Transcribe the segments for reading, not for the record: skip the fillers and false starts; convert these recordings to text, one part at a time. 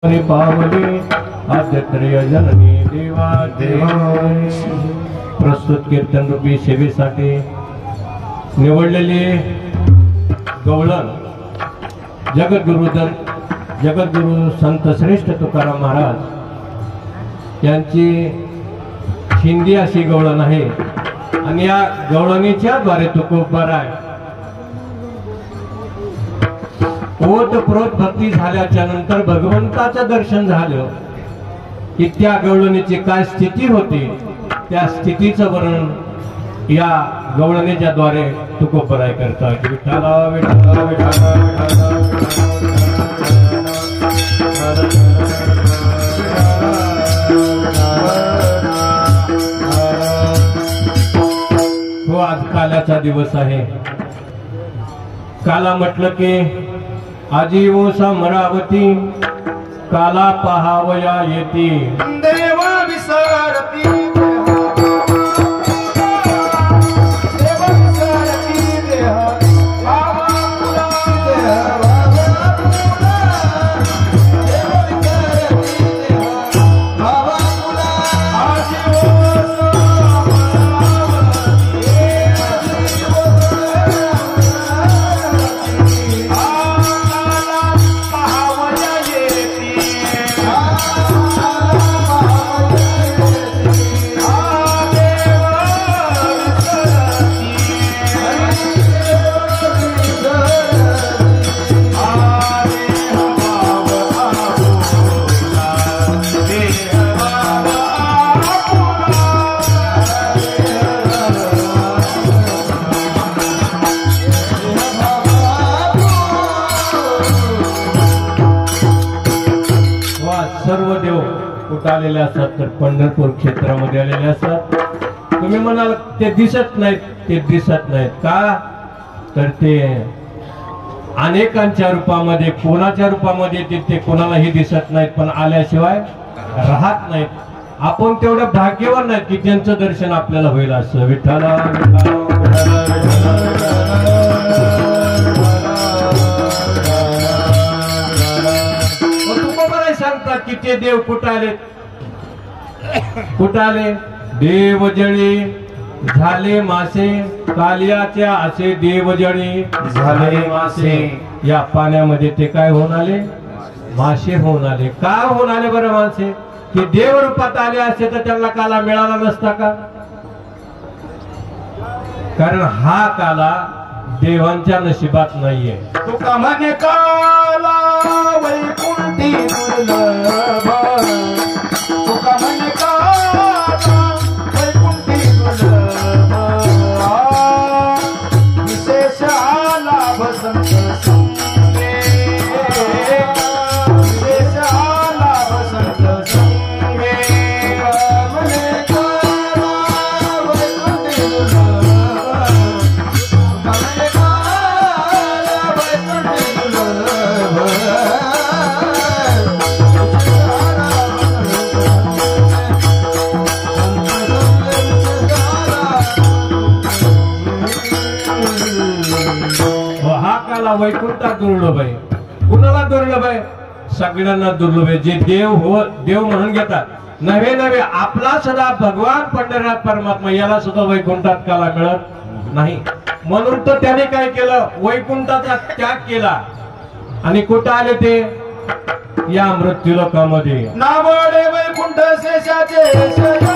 पावले आद्यत्रिय जननी देवा देवा। प्रस्तुत कीर्तन रूपी सेवेसाठी निवडलेले गवळण जगद्गुरु संत श्रेष्ठ तुकाराम महाराज यांची हिंदी अशी गवळण आहे आणि या गवळणीच्या द्वारे तुकोबर आहे। ओतप्रोत भक्ती झाल्याच्या नंतर भगवंताचं दर्शन झालं की त्या गवळणीची काय स्थिती होती त्या स्थितीचं वर्णन या गवळणीच्या द्वारे तुकोबराय करतात। विठ्ठला विठ्ठला विठ्ठला हो, आज काल्याचा दिवस आहे। काला म्हटलं की आजीव समरावती काला पहावया येती देवा विसरती सर्व देव कुठे आलेले असतात तर पंढरपूर क्षेत्रामध्ये आलेले असतात। तुम्ही म्हणाल ते दिसत नाहीत, ते दिसत नाहीत का तर ते अनेकांच्या रूपामध्ये कोणाच्या रूपामध्ये ते कोणालाही दिसत नाहीत पण आल्याशिवाय राहत नाहीत। आपण तेवढं भाग्यवान नाहीत की त्यांचं दर्शन आपल्याला होईल असं। विठ्ठला सांगतात की ते देव कुठे आले देवजळी झाले मासे कालियाच्या असे देवजळी झाले मासे। या पाण्यामध्ये ते काय होऊन आले? मासे होऊन आले। का होऊन आले बरं मासे? की देव रूपात आले असते तर त्यांना काला मिळाला नसता का? कारण हा काला देवांच्या नशिबात नाहीये। तुका म्हणे काला वैकुंठी दुर्लभ, तुका म्हणे काला वैकुंठी दुर्लभ, विशेष लाभ संत संगे, विशेष लाभ संत संगे, म्हणे काला वैकुंठी दुर्लभ, तुका म्हणे वैकुंठात दुर्लभ आहे। कुणाला दुर्लभ आहे? सगळ्यांना दुर्लभ आहे। जे देव म्हणून घेतात नव्हे नव्हे आपला सदा भगवान पंढरीनाथ परमात्मा याला सुद्धा वैकुंठात काला मिळत नाही। म्हणून तर त्याने काय केलं? वैकुंठाचा त्याग केला आणि कुठं आले ते? या मृत्यूलोकामध्ये। नावडे वैकुंठ शेषाचे शयन,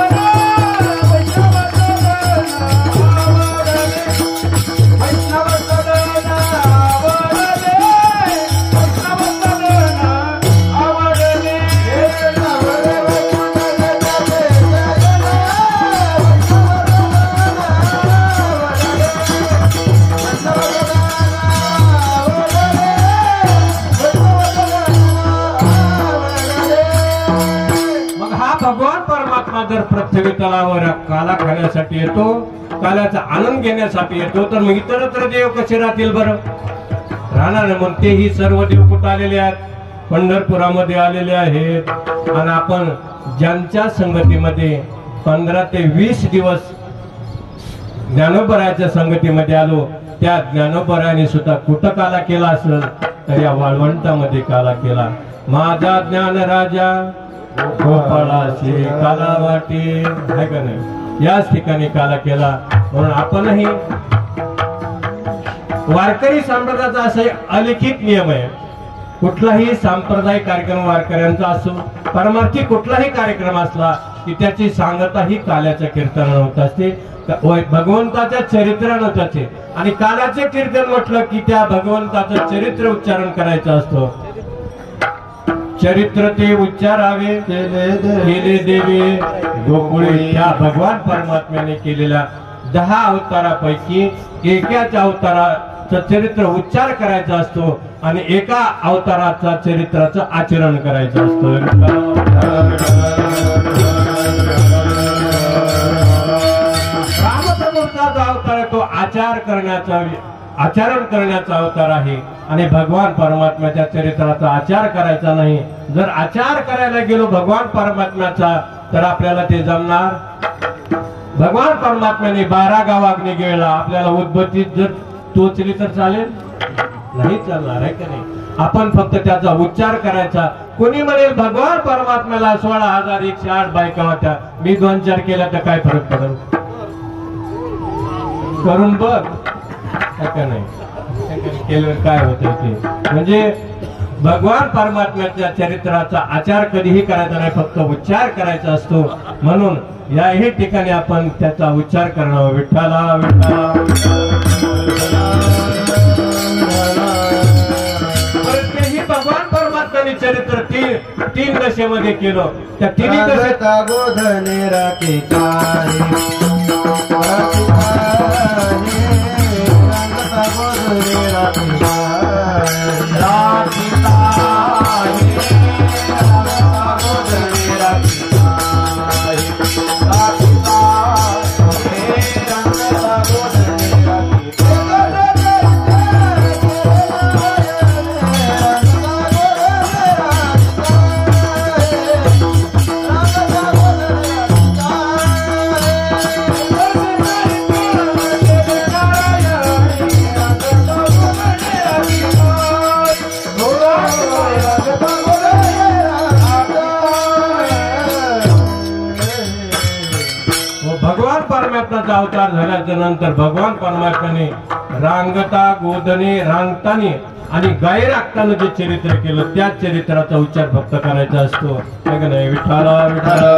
भगवान परमात्मा जर पृथ्वी तलावर काला खाण्यासाठी येतो, काल्याचा आनंद घेण्यासाठी येतो तर मग इतरत्र देव कसे राहतील बरं? राहणार। मग तेही सर्व देव कुठे आलेले आहेत? पंढरपुरामध्ये आलेले आहेत। आणि आपण ज्यांच्या संगतीमध्ये 15 ते 20 दिवस ज्ञानोबराच्या संगतीमध्ये आलो त्या ज्ञानोबराने सुद्धा कुठं काला केला असेल तर या वाळवंटामध्ये काला केला। माझा ज्ञान राजा गोपाळाची काला वाटी आहे का नाही, याच ठिकाणी काला केला. म्हणून आपणही वारकरी संप्रदायाचा असा अलिखित नियम आहे, कुठलाही सांप्रदायिक कार्यक्रम वारकऱ्यांचा असो, परमार्थी कुठलाही कार्यक्रम असला की त्याची सांगता ही काल्याच्या कीर्तनानं होत असते, भगवंताच्या चरित्रानं होत असते. आणि काल्याचे कीर्तन म्हटलं की त्या भगवंताचं चरित्र उच्चारण करायचं असतो. चरित्र ते उच्चारावे केले देवे गोकुळे. त्या भगवान परमात्म्याने केलेल्या 10 अवतारापैकी एकाच्या अवताराचं चरित्र उच्चार करायचा असतो आणि एका अवताराचा चरित्राचं आचरण करायचं असतं. रामप्रभूचा जो अवतार आहे तो आचरण करण्याचा अवतार आहे आणि भगवान परमात्म्याच्या चरित्राचा आचार करायचा नाही. जर आचार करायला गेलो भगवान परमात्म्याचा तर आपल्याला ते जमणार. भगवान परमात्म्याने 12 गावाग्नी गिळला, आपल्याला उद्बत्तीत जर टोचली तर चालेल? नाही चालणार आहे का नाही. आपण फक्त त्याचा उच्चार करायचा. कोणी म्हणेल भगवान परमात्म्याला 16,108 बायका होत्या, मी 2-4 केल्या तर काय फरक पडेल? करून बघ का नाही, केल्यावर काय होत ते. म्हणजे भगवान परमात्म्याच्या चरित्राचा आचार कधीही करायचा नाही, फक्त उच्चार करायचा असतो. म्हणून याही ठिकाणी आपण त्याचा उच्चार करणं. विठ्ठला विठ्ठला. तेही भगवान परमात्म्याने चरित्र तीन दशेमध्ये केलं. त्या तिन्ही दशेत गोधने राखे अवतार झाल्याच्या नंतर भगवान परमात्म्याने रांगता गोधने रांगतानी आणि गाय राखताना जे चरित्र केलं त्या चरित्राचा उच्चार फक्त करायचा असतो. नाही विठ्ठला विठ्ठला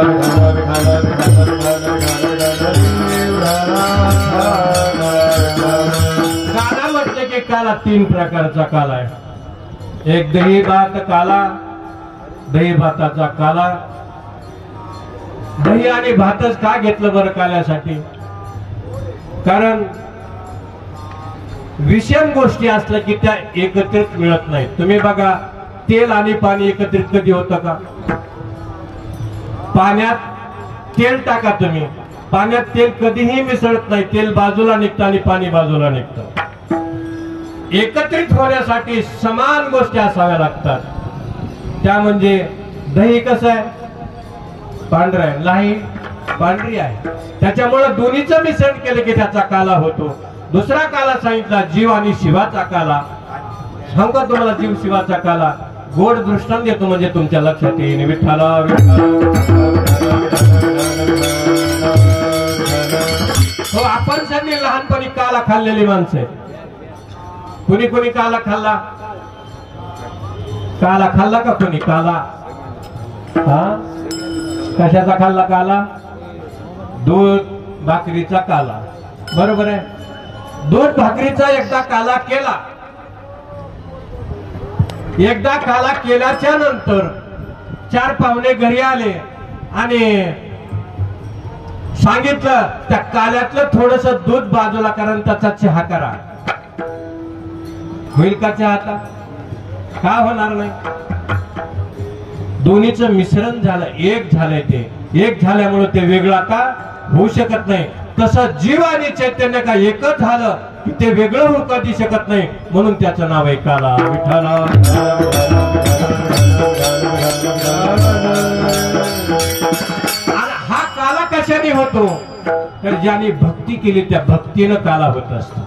काला म्हटलं की काला 3 प्रकारचा काला आहे. एक दही भात काला, दही भाताचा काला. दही आणि भातच का घेतलं बरं काल्यासाठी? कारण विषम गोष्टी असल्या की त्या एकत्रित मिळत नाहीत. तुम्ही बघा, तेल आणि पाणी एकत्रित कधी होतं का? पाण्यात तेल टाका तुम्ही, पाण्यात तेल कधीही मिसळत नाही. तेल बाजूला निघतं आणि पाणी बाजूला निघतं. एकत्रित होण्यासाठी समान गोष्टी असाव्या लागतात. त्या म्हणजे दही कसं आहे? पांढरं आहे, लाही पांढरी आहे. त्याच्यामुळे दोन्हीचं मिश्रण केलं की त्याचा काला होतो. दुसरा काला सांगितला जीव आणि शिवाचा काला. सांगू का तुम्हाला जीव शिवाचा काला? गोड दृष्टांत देतो म्हणजे तुमच्या लक्षात येईल. विठ्ठला हो, आपण सगळी लहानपणी काला खाल्लेली माणसं आहे. कुणी कुणी काला खाल्ला? काला खाल्ला का कुणी? काला कशाचा खाल्ला? काला दूध भाकरीचा काला. बरोबर आहे. दूध भाकरीचा एकदा काला केला. एकदा काला केल्याच्या नंतर 4 पाहुणे घरी आले आणि सांगितलं त्या काल्यातलं थोडस दूध बाजूला कारण त्याचा चहा करा. होईल का चहा? आता का होणार नाही? दोन्हीचं मिश्रण झालं, एक झालंय. ते एक झाल्यामुळे ते वेगळं का होऊ शकत नाही. तसं जीव आणि चैतन्य का एकच झालं की ते वेगळं होऊ कधी शकत नाही. म्हणून त्याचं नाव आहे काला. विठ्ठला हा काला कशाने होतो? तर ज्याने भक्ती केली त्या भक्तीनं काला होत असतो.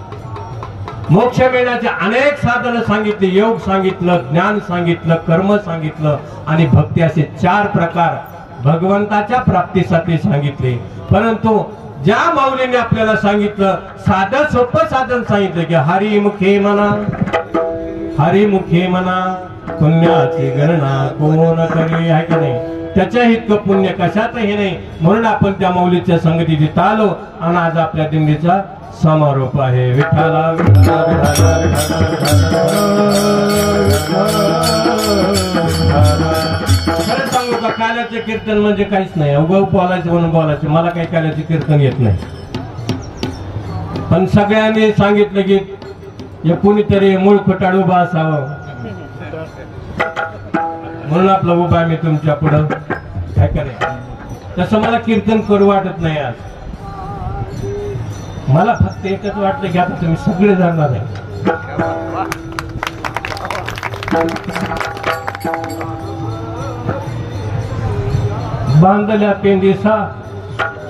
मोक्ष मिळण्याचे अनेक साधनं सांगितली, योग सांगितलं, ज्ञान सांगितलं, कर्म सांगितलं आणि भक्ती असे 4 प्रकार भगवंताच्या प्राप्तीसाठी सांगितले. परंतु ज्या माऊलीने आपल्याला सांगितलं, साधं सोपं साधन सांगितलं की हरिमुखे म्हणा, हरिमुखे म्हणा, पुण्याची गणना कोण करी, आहे का नाही? त्याच्या इतकं पुण्य कशातही नाही. म्हणून आपण त्या माऊलीच्या संगतीत आलो आणि आज आपल्या दिंडीचा समारोप आहे. विठ्ठला खरं सांगू का, काल्याचे कीर्तन म्हणजे काहीच नाही. उभं बोलायचं म्हणून बोलायचं. मला काही काल्याचे कीर्तन येत नाही. पण सगळ्यांनी सांगितलं की हे कुणीतरी मूळ खोटाड उभा असावं, म्हणून आपलं उभा मी तुमच्या पुढं, काय करे. तसं मला कीर्तन करू वाटत नाही. आज मला फक्त एकच वाटलं की आता तुम्ही सगळे जाणार आहे. बांधल्या पेंडीसा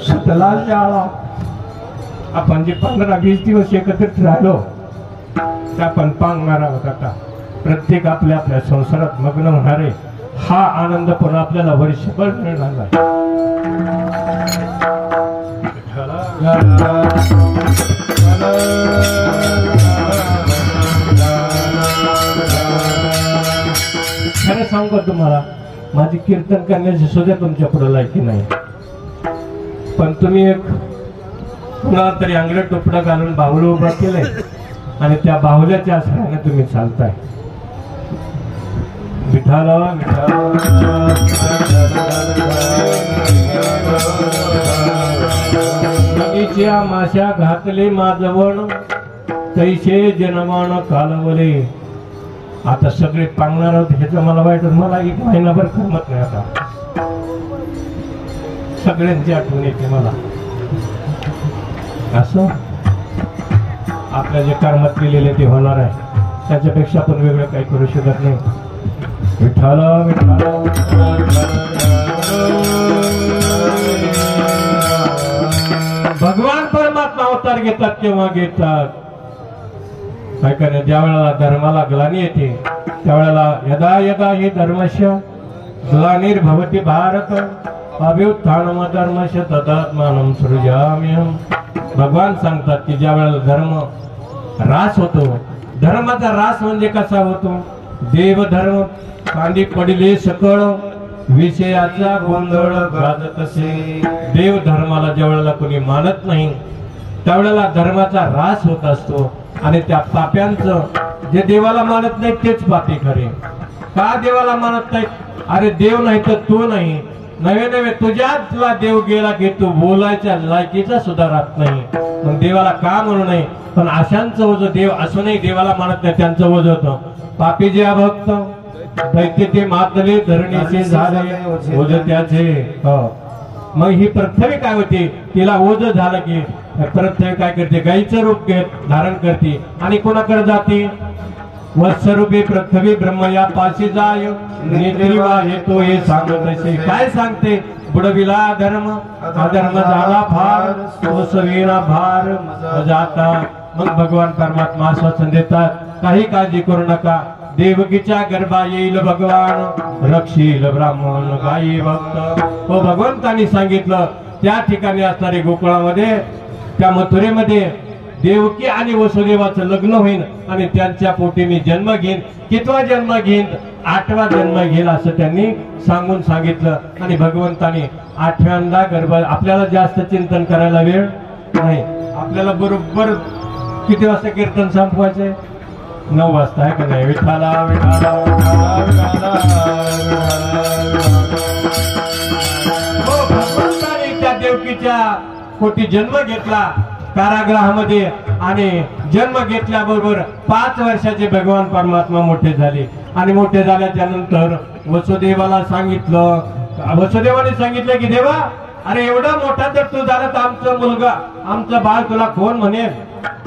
सुतला जाळा. आपण जे 15-20 दिवस एकत्रित राहिलो त्या आपण पांगणार आहोत. आता प्रत्येक आपल्या आपल्या संसारात मग्न होणारे हा आनंद पण आपल्याला वर्षभर मिळणार नाही. खरं सांगू तुम्हाला, माझी कीर्तन करण्याची सुद्धा तुमच्या पुढे लायकी नाही. पण तुम्ही एक कुणाला तरी अंगड टोपडं घालून बाहुलं उभा केलंय आणि त्या बाहुल्याच्या आश्रयाने तुम्ही चालताय. विठाला नदीच्या माशा घातले माझवण, तैसे जनमान कालवले. आता सगळे पांगणार आहोत ह्याचं मला वाईट, मला 1 महिनाभर करमत नाही. आता सगळ्यांची आठवण येते मला. असं आपल्या जे कर्मात केलेले ते होणार आहे, त्याच्यापेक्षा आपण वेगळं काही करू शकत नाही. विठ्ठला विठ्ठला भगवान परमात्मा अवतार घेतात केव्हा घेतात, काय करणे. ज्या वेळेला धर्माला ग्लानी येते त्यावेळेला यदा यदा ही धर्मस्य ग्लानिर्भवति भारत अभ्युत्थानम धर्मस्य तदात्मानं सृजाम्यहम्. भगवान सांगतात की ज्या वेळेला धर्म ह्रास होतो, धर्माचा ह्रास म्हणजे कसा होतो, देवधर्म कांदी पडिले सकळ, विषयाचा गोंधळ गाजत असे. देव धर्माला ज्या वेळेला कोणी मानत नाही त्यावेळेला धर्माचा ह्रास होत असतो. आणि त्या पाप्यांचं, जे देवाला मानत नाही तेच पापी खरे. का देवाला मानत नाही? अरे देव नाही तर तू नाही. नवे नवे तुझ्यातला देव गेला की तू बोलायच्या लायकीचा सुद्धा राहत नाही. मग देवाला का म्हणू नये. पण अशांचं ओझ देव असूनही देवाला मानत नाही, त्यांचं ओझ होतं. पापी जे अभक्त दैत्य ते मातले धरणीचे झाले ओझ त्याचे. मग ही पृथ्वी काय होती, तिला ओझ झालं की पृथ्वी काय करते, गाईचं रूप धारण करते आणि कोणाकडे जाते, वत्सरूपी पृथ्वी ब्रह्म या पाशी जाय नेत्रीवा येतो हे सांगत असे. काय सांगते, बुडविला धर्म अधर्म झाला फार, सोसविना भार जाता. मग भगवान परमात्मा आश्वासन देतात, काही काळजी करू नका, देवकीच्या गर्भा येईल भगवान, रक्षील ब्राह्मण गायी भक्त. हो भगवंतांनी सांगितलं त्या ठिकाणी असणारे गोकुळामध्ये, त्या मथुरेमध्ये देवकी आणि वसुदेवाचं लग्न होईल आणि त्यांच्या पोटी मी जन्म घेईन. कितवा जन्म घेईन? 8वा जन्म घेईल असं त्यांनी सांगून सांगितलं. आणि भगवंताने 8व्यांदा गर्भ. आपल्याला जास्त चिंतन करायला वेळ नाही. आपल्याला बरोबर किती वाजता कीर्तन संपवायचंय? 9 वाजता, आहे का नाही? विठाला विठाला हो भगवंताने त्या देवकीच्या पोटी जन्म घेतला कारागृहामध्ये. आणि जन्म घेतल्याबरोबर 5 वर्षाचे भगवान परमात्मा मोठे झाले. आणि मोठे झाल्याच्या नंतर वसुदेवाला सांगितलं, वसुदेवाने सांगितलं की देवा, अरे एवढा मोठा जर तू झाला तर आमचं मुलगा, आमचं बाळ तुला कोण म्हणेल?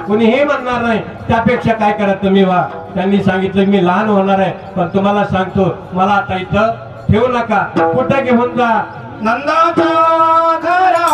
कोणीही म्हणणार नाही. त्यापेक्षा काय करा तुम्ही व्हा. त्यांनी सांगितलं मी लहान होणार आहे, पण तुम्हाला सांगतो मला आता इथं ठेवू नका, कुठं घेऊन जा. नंदाच्या घरा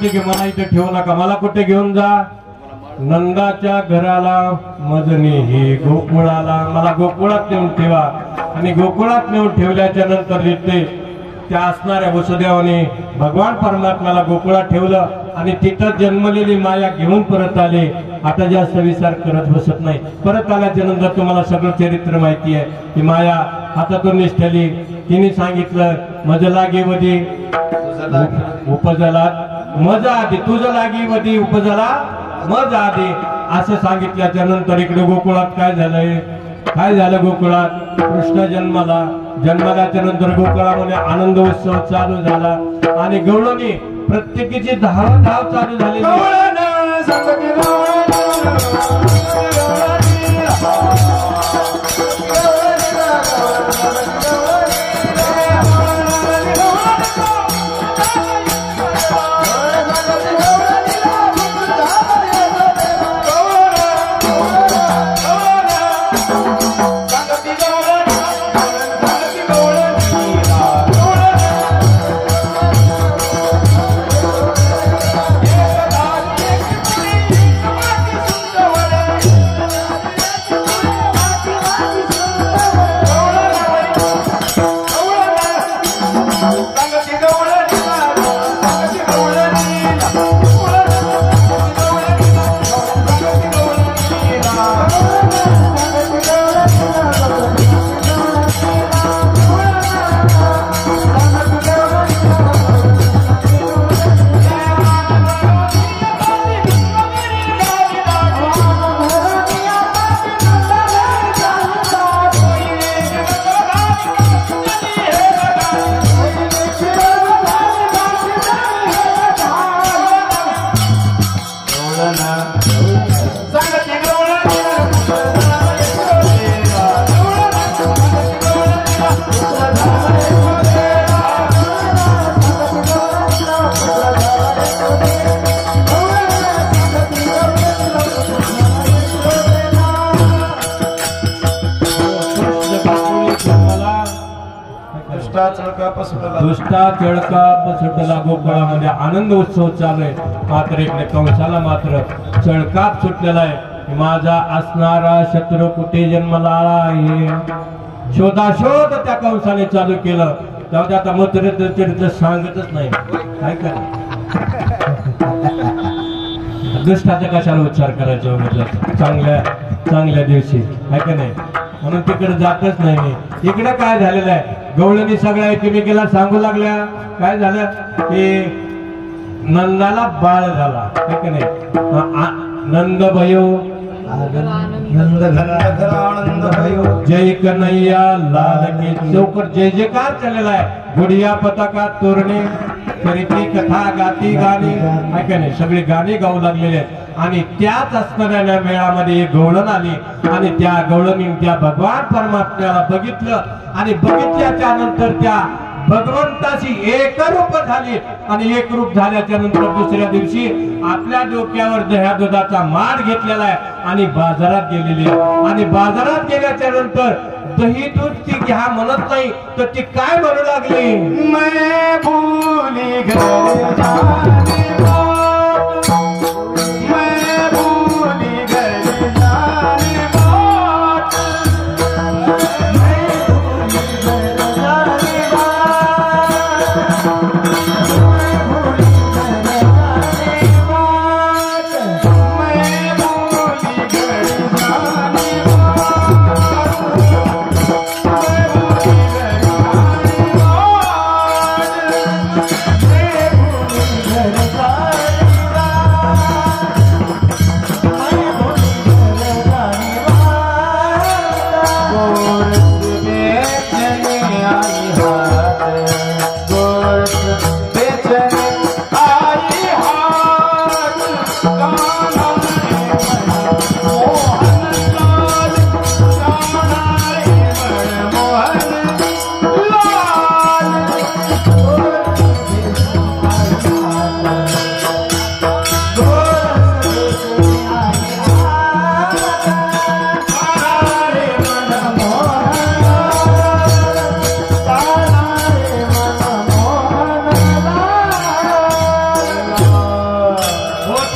म्हटले की मला इथे ठेवू नका, मला कुठे घेऊन जा? नंदाच्या घराला मदनी ही गोकुळाला, मला गोकुळात नेऊन ठेवा. आणि गोकुळात नेऊन ठेवल्याच्या नंतर तिथे त्या असणाऱ्या वसुदेवाने भगवान परमात्म्याला गोकुळात ठेवलं आणि तिथं जन्मलेली माया घेऊन परत आले. आता जास्त विचार करत बसत नाही. परत आल्याच्या नंतर तुम्हाला सगळं चरित्र माहिती आहे की माया हातातून निष्ठली. तिने सांगितलं मज लागे वदी उपजला मज आधी, तुझं लागी वदी उपजला मज आधी असं सांगितल्याच्या नंतर इकडे गोकुळात काय झालंय? काय झालं गोकुळात? कृष्ण जन्माल्याच्या नंतर गोकुळामध्ये आनंद उत्सव चालू झाला आणि गवळणी प्रत्येकीची धाव चालू झाली. दुष्टा चळका सुटला. गोकुळामध्ये आनंद उत्सव चालू आहे. मात्र इकडे कंसाला मात्र चळकाप सुटलेला आहे. माझा असणारा शत्रू कुठे जन्मला आहे? शोधाशोध त्या कंसाने चालू केलं. तेव्हा आता मग सांगतच नाही काय करा. दुष्टाचा कशाला उच्चार करायचा म्हटलं चांगल्या दिवशी आहे का नाही, म्हणून तिकडे जातच नाही मी. इकडे काय झालेलं आहे? गवळणी सगळ्या एकमेकीला सांगू लागल्या. काय झालं की नंदाला बाळ झाला आहे का नाही. नंद भयो जय कन्हैया लाल की चौकट जय जयकार चाललेला आहे. गुडिया पताका तोरणे करीती कथा गाती गाणी आहे का नाही, सगळी गाणी गाऊ लागलेले आहेत. आणि त्याच असणाऱ्या मेळामध्ये एक गवळण आली आणि त्या गवळणी त्या भगवान परमात्म्याला बघितलं आणि बघितल्याच्या नंतर त्या भगवंताची एकरूप झाली. आणि एकरूप झाल्याच्या नंतर दुसऱ्या दिवशी आपल्या डोक्यावर दह्या दुधाचा माठ घेतलेला आहे आणि बाजारात गेलेली आहे. आणि बाजारात गेल्याच्या नंतर दही दूध ती घ्या म्हणत नाही तर ती काय म्हणू लागली? मैं भूली घर जाने बात, मैं भूली घर जाने बात, मैं भूली घर जाने बात, मैं भूली घर जाने बात, मैं भूली घर जाने बात.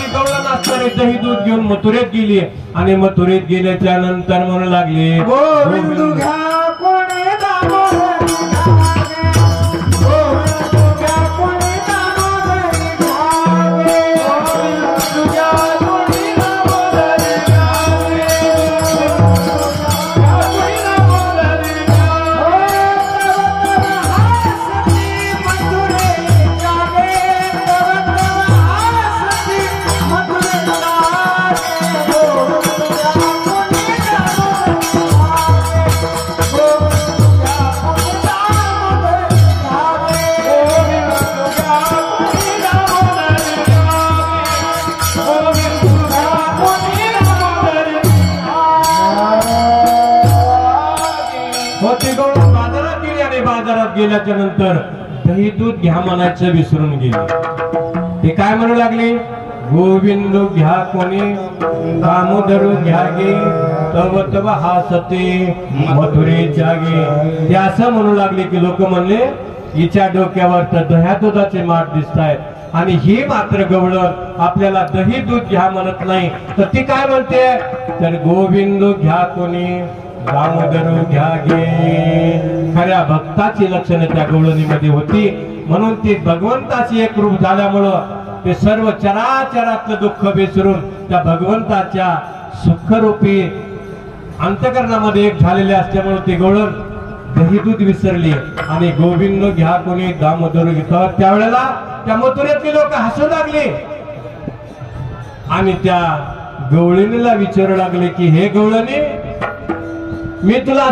ती गवळण असताना दही दूध घेऊन मथुरेत गेली आणि मथुरेत गेल्याच्या नंतर म्हणू लागली गोविंद घ्या कोणी दामोदरी घ्यावे, गोविंद घ्या कोणी दामोदरी घ्यावे, गोविंद घ्या कोणी दामोदरी घ्यावे, कोणी दामोदरी घ्यावे. हसती मथुरे जागे, हसती मथुरे जागे, गोविंद घ्या कोणी बाजारात गेली आणि बाजारात गेल्याच्या नंतर दही दूध घ्या म्हणायचं विसरून गेली. ते काय म्हणू लागले गोविंद घ्या कोणी दामोदर घ्या गे तव तव हासते मथुरे जागे. ते असं म्हणू लागले की लोक म्हणले हिच्या डोक्यावर तर दह्या दुधाचे माठ दिसत आहेत आणि ही मात्र गवळण आपल्याला दही दूध घ्या म्हणत नाही. तर ती काय म्हणते तर गोविंद घ्या कोणी दामोदर घ्या गे. खऱ्या भक्ताची लक्षणं त्या गवळणीमध्ये होती म्हणून ती भगवंताची एक रूप झाल्यामुळं ते सर्व चराचरातलं दुःख विसरून त्या भगवंताच्या सुखरूपी अंतकरणामध्ये एक झालेले असल्यामुळे ती गवळण दही दूध विसरली आणि गोविंद घ्या कोणी दामोदर घेतो. त्यावेळेला त्या मथुरेतली लोक हसू लागले आणि त्या गवळणीला विचारू लागले की हे गवळणी आम्ही तुला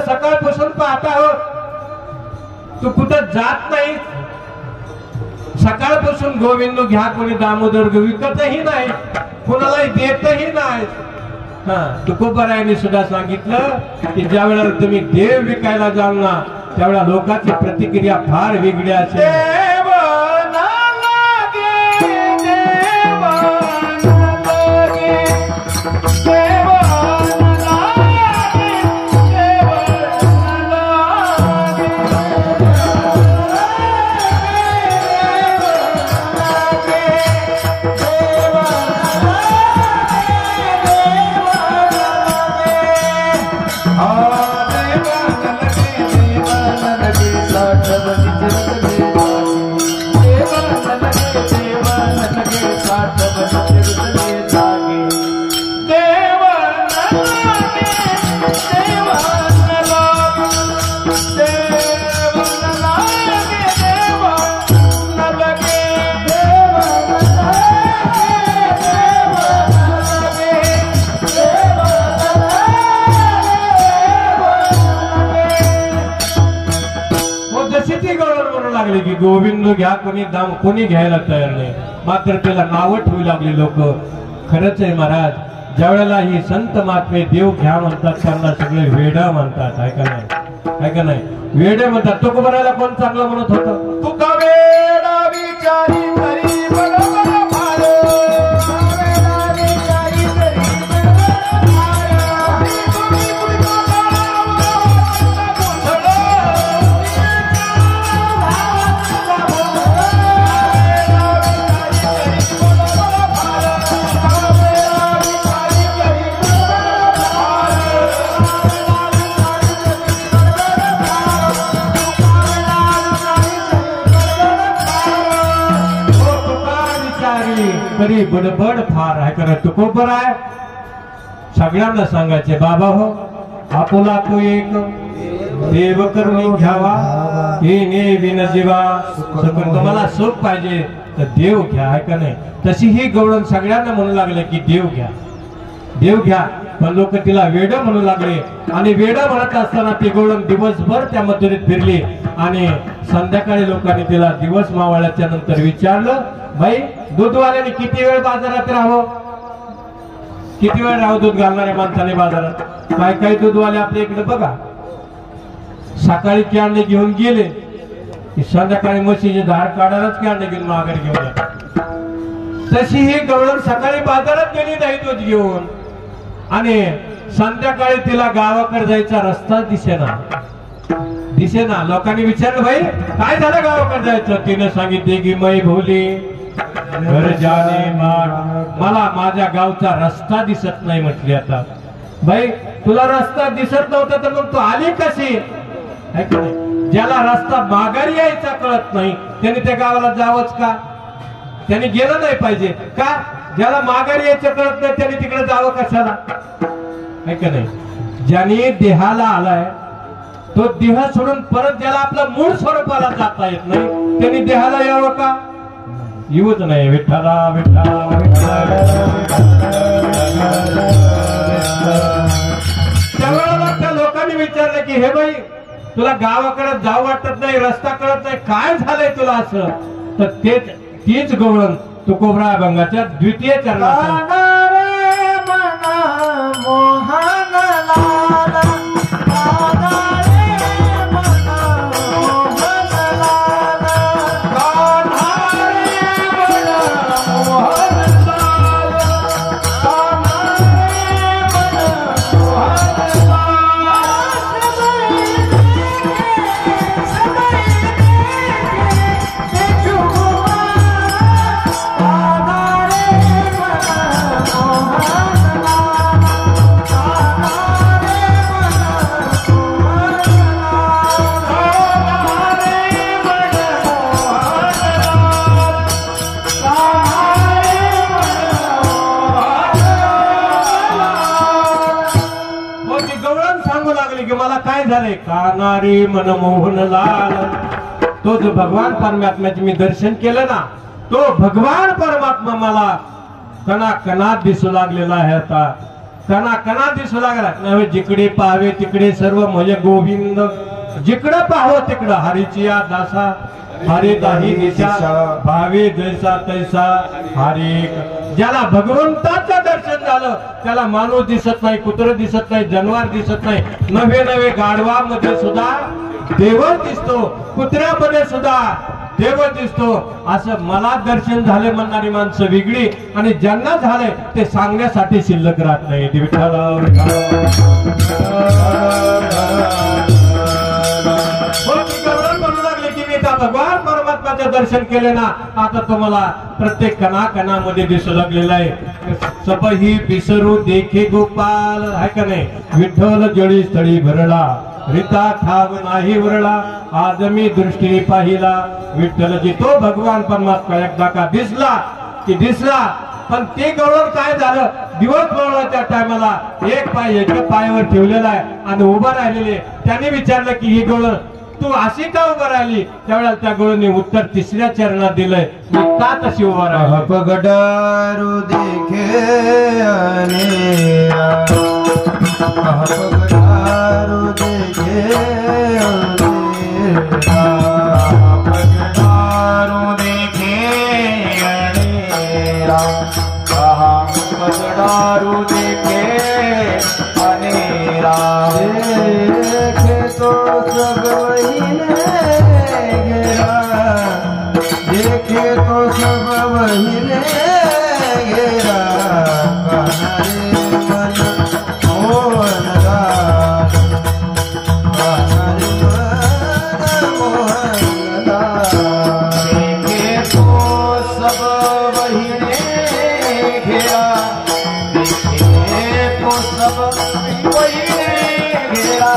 सकाळपासून पाहत आहोत तू कुठं जात नाही. सकाळपासून गोविंद घ्या कोणी दामोदर विकतही नाही कुणालाही देतही नाही. तुकोबरायांनी सुद्धा सांगितलं की ज्या वेळेला तुम्ही देव विकायला जाल ना त्यावेळेला लोकांची प्रतिक्रिया फार वेगळी असेल. की गोविंद घ्या कोणी घ्यायला तयार नाही. मात्र त्याला नावं ठेवू लागले लोक. खरंच आहे महाराज ज्या वेळेला ही संत महात्मे देव घ्या म्हणतात त्यांना सगळे वेडा म्हणतात. आहे का नाही वेडे म्हणतात. तुकोबराला कोण चांगलं म्हणत होतं तुका वेडा विचारी तरी बरोबर भार, वेडा विचारी तरी बरोबर भार, तरी बडबड फार. आहे का तुकोबर आहे सगळ्यांना सांगायचे बाबा हो आपुला तो एक देव करून घ्यावा हे विन जीवा. तुम्हाला सुख पाहिजे तर देव घ्या. आहे का नाही. तशी ही गवळण सगळ्यांना म्हणू लागले की देव घ्या. पण लोक तिला वेड म्हणू लागले आणि वेड म्हणत असताना ती गवळण दिवसभर त्या मथुरेत फिरली आणि संध्याकाळी लोकांनी तिला दिवस मावळल्याच्या नंतर विचारलं भाई दूधवाल्याने किती वेळ बाजारात राहावं, किती वेळ राहावं दूध घालणाऱ्या माणसाने बाजारात. काही दूधवाले आपल्या इकडे बघा सकाळी कॅन्डे घेऊन गेले की संध्याकाळी म्हशीचे धार काढायलाच कॅन्डे घेऊन माघारी घेऊन येतात. तशी ही गवळण सकाळी बाजारात गेली नाही दूध घेऊन आणि संध्याकाळी तिला गावाकडे जायचा रस्ता दिसेना. लोकांनी विचारलं भाई काय झालं गावाकडे जायचं. तिने सांगितले की मै भोली घर जाणे माठ, मला माझ्या गावचा रस्ता दिसत नाही म्हटली. आता बाई तुला रस्ता दिसत नव्हता तर मग तू आली कशी? है का नाही? ज्याला रस्ता माघारी यायचा कळत नाही त्याने त्या गावाला जावंच का? त्याने गेलं नाही पाहिजे का? ज्याला माघारी यायचं कळत नाही त्याने तिकडे जावं कशाला? है का नाही? ज्याने देहाला आलाय तो देह सोडून परत ज्याला आपल्या मूळ स्वरूपाला जाता येत नाही त्यांनी देहाला यावं का? येऊच नाही. विठ्ठला विठ्ठला त्यावेळेला त्या लोकांनी विचारलं की हे बाई तुला गावाकडे जाऊ वाटत नाही, रस्ता कळत नाही, काय झालंय तुला असं? तर तीच गवळण तुकोबरा अभंगाच्या द्वितीय चरणात कानारी मनमोहन लाल. तो जो भगवान परमात्म्याचे मी दर्शन केलं ना तो भगवान परमात्मा मला कणाकणात दिसू लागलेला आहे. आता कणाकणात दिसू लागला नव्हे. जिकडे पाहावे तिकडे सर्व म्हणजे गोविंद, जिकडे पाहावं तिकडं हरीची या दासा हरे दाही दिशा भावे जैसा तैसा हरे. ज्याला भगवंताचं दर्शन झालं त्याला माणूस दिसत नाही, कुत्र दिसत नाही, जनावर दिसत नाही. नवे गाढवामध्ये सुद्धा देव दिसतो, कुत्र्यामध्ये सुद्धा देव दिसतो. असं मला दर्शन झाले म्हणणारी माणसं वेगळी आणि ज्यांना झाले ते सांगण्यासाठी शिल्लक राहत नाही. भगवान परमात्म्याचे दर्शन केले ना आता तुम्हाला प्रत्येक कणाकणामध्ये दिसू लागलेला आहे. सबही विसरू देखे गोपाल. आहे का नाही? विठ्ठल जळी स्थळी भरला रीता ठाव नाही वरला. आज मी दृष्टी पाहिला विठ्ठलजी. तो भगवान परमात्मा एकदा का दिसला की दिसला. पण ते गवळण काय झालं? दिवस गवळणाच्या टायमाला एक पाय एका पायावर ठेवलेला आहे आणि उभा राहिलेले. त्याने विचारलं की ही गवळण तू अशी का उभा राहिली? त्यावेळेला त्या गवळणी उत्तर तिसऱ्या चरणात दिलंय. मी का तशी उभा राहिली? अपगडारू देखे अनेरा, अपगडारू देखे अनेरा, अपगडारू देखे अनेरा, अपगडारू देखे अनेरा. देखे तो सब वही घेरा, देखे तो सब वही घेरा. कहनारे मन मोहन लाल, कहनारे मन मोहन लाल. देखे तो सब वही घेरा, देखे तो सब वही घेरा.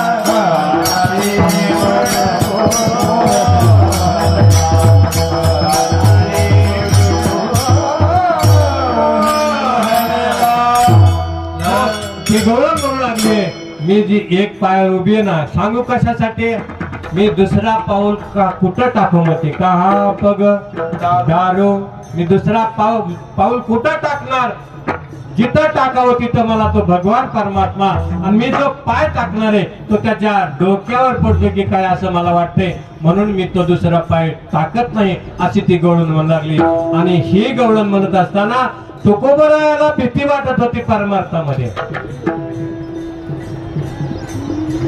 मी जी एक पायावर उभी आहे ना सांगू कशासाठी? मी दुसरा पाऊल का कुठं टाकू मते का हा पग दारू. मी दुसरा पाऊल कुठं टाकणार? जिथं टाकावं तिथं मला तो भगवान परमात्मा आणि मी जो पाय टाकणार आहे तो त्याच्या डोक्यावर पडतो की काय असं मला वाटतंय. म्हणून मी तो दुसरा पाय टाकत नाही अशी ती गवळण म्हणू लागली. आणि ही गवळण म्हणत असताना तुकोबरायाला भीती वाटत होती परमार्थामध्ये.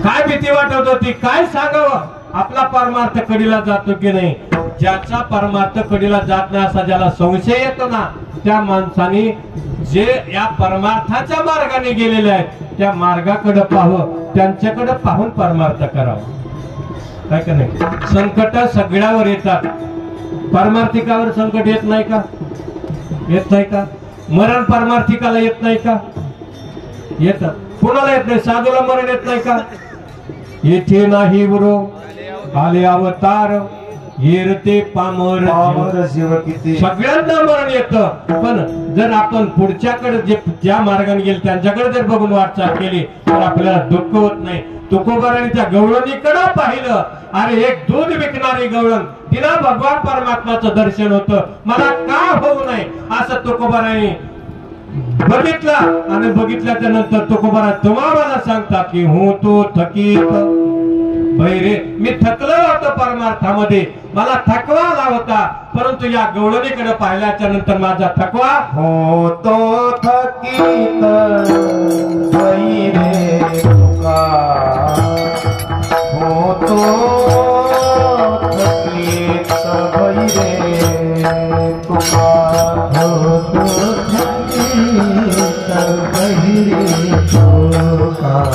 काय भीती वाटत होती? काय सांगावं? आपला परमार्थ कडीला जातो की नाही? ज्याचा परमार्थ कडीला जात नाही असा ज्याला संशय येतो ना त्या माणसाने जे या परमार्थाच्या मार्गाने गेलेले आहेत त्या मार्गाकडे पाहावं, त्यांच्याकडे पाहून परमार्थ करावा. काय का नाही? संकट सगळ्यावर येतात पारमार्थिकावर संकट येत नाही का? येत नाही का? मरण पारमार्थिकाला येत नाही का? येतात. कोणाला येत नाही? साधूला मरण येत नाही का? येथे नाही गुरु आले अवतार येरते पामर जीव किती सगळ्यांना मरण येतं. पण जर आपण पुढच्याकडे जे ज्या मार्गाने गेले त्यांच्याकडे जर बघून वाटचाल केली तर आपल्याला दुःख होत नाही. तुकोबारांच्या गवळणीकडे पाहिलं, अरे एक दूध विकणारी गवळण, तिला भगवान परमात्माचं दर्शन होतं, मला का होऊ नये असं तुकोबारांनी बघितला. आणि बघितल्याच्या नंतर तुकोबारा तुम्हाला सांगता की हो तो थकीत रे, मी थकलो होतो परमार्थामध्ये, मला थकवा आला होता, परंतु या गवळणीकडे पाहिल्याच्या नंतर माझा थकवा होतो थकीत रे तुका, होतो थकीत रे तुका, होतो थकीत रे तुका,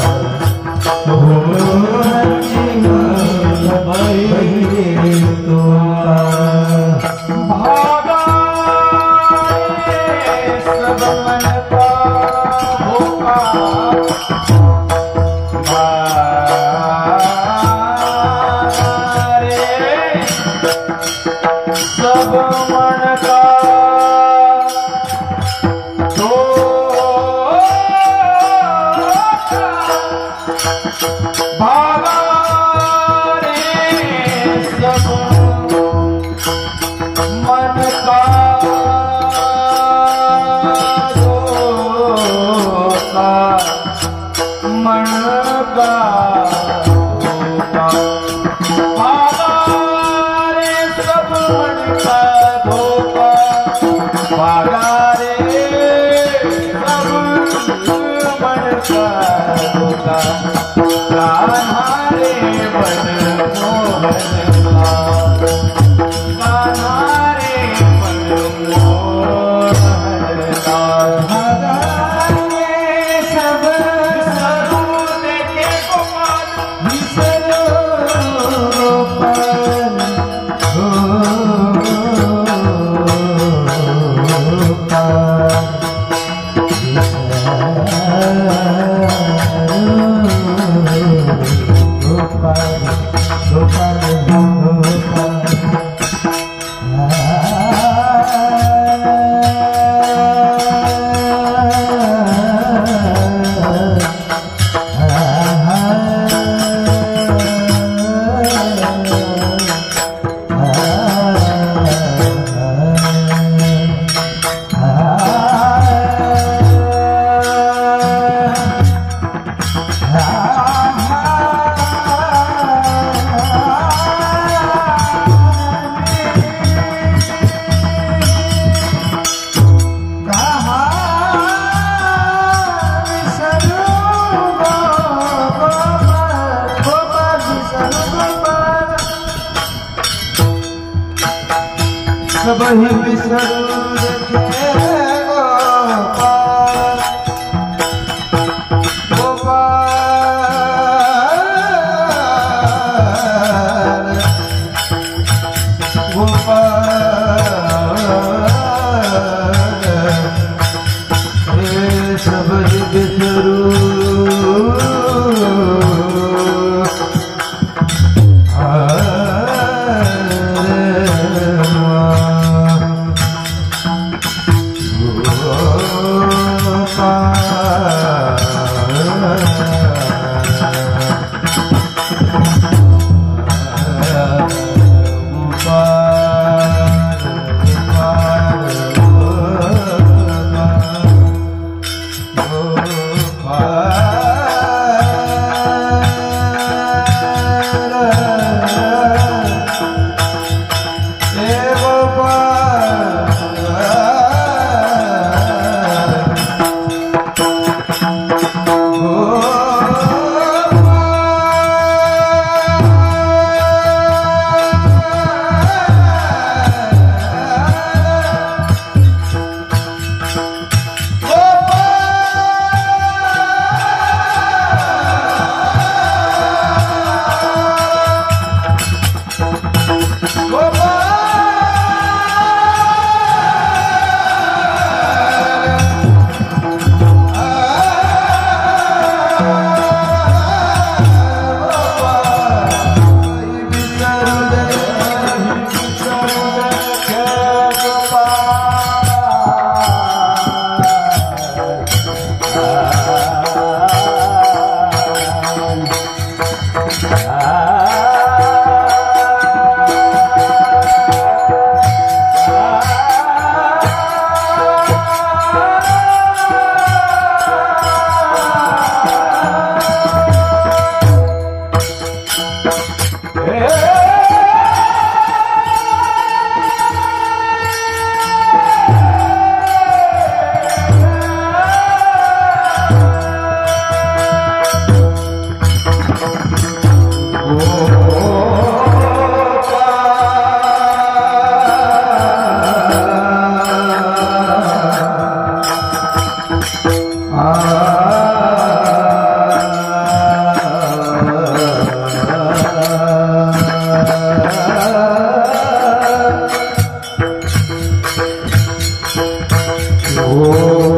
Ah